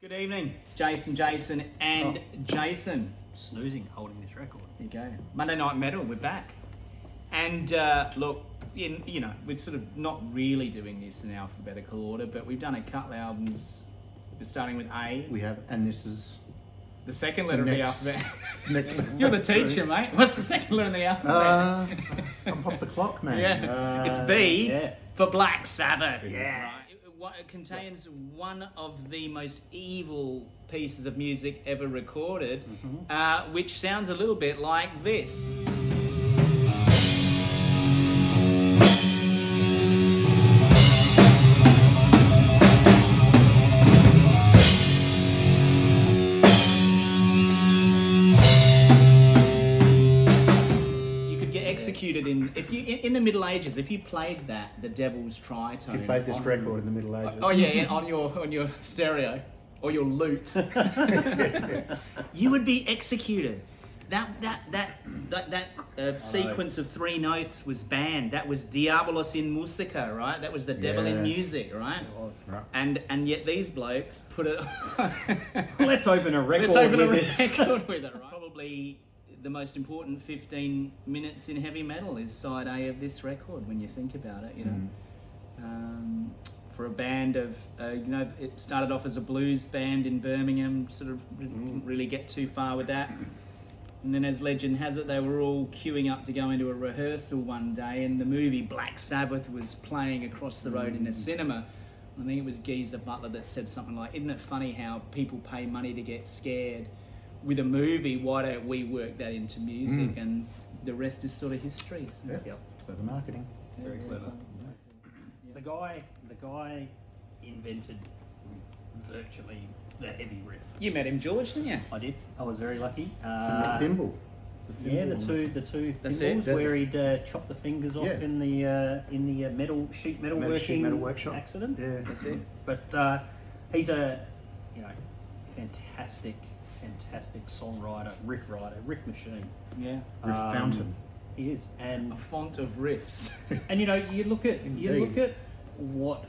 Good evening, Jason, and Jason. Snoozing, holding this record. There you go. Monday Night Metal, we're back. And look, we're sort of not really doing this in alphabetical order, but we've done a couple of albums. We're starting with A. We have, and this is The second letter of the next- alphabet. You're the teacher, mate. What's the second letter of the alphabet? I'm off the clock, man. Yeah, it's B yeah. for Black Sabbath. Yeah. Right. It contains one of the most evil pieces of music ever recorded, which sounds a little bit like this. Executed in the Middle Ages, if you played that, the Devil's Tritone. If you played this record in the Middle Ages. Oh yeah, on your stereo or your lute, you would be executed. That sequence of three notes was banned. That was Diabolos in Musica, right? That was the devil in music, right? It was. Right. And yet these blokes put it. Let's open a record with it, right? Probably the most important 15 minutes in heavy metal is side A of this record when you think about it, for a band of, it started off as a blues band in Birmingham, sort of didn't really get too far with that. And then as legend has it, they were all queuing up to go into a rehearsal one day and the movie Black Sabbath was playing across the road in the cinema. I think it was Geezer Butler that said something like, "Isn't it funny how people pay money to get scared? With a movie, why don't we work that into music?" And the rest is sort of history. Yep. Clever marketing. Very clever. The guy invented virtually the heavy riff. You met him, George, didn't you? I did. I was very lucky. The thimble. Yeah, the two That's thimbles it. where he'd chop the fingers off in the sheet metal workshop accident. Yeah, That's it. But he's a fantastic songwriter, riff machine. Yeah. Riff fountain. He is, and A font of riffs. and you look at what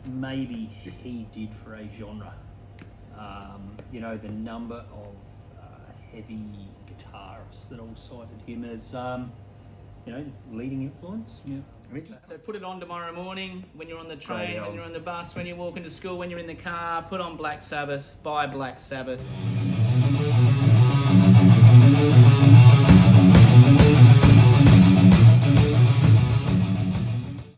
maybe he did for a genre. The number of heavy guitarists that all cited him as leading influence. Yeah. I mean, just So put it on tomorrow morning when you're on the train, on. when you're on the bus, when you're walking to school, when you're in the car. Put on Black Sabbath. Buy Black Sabbath.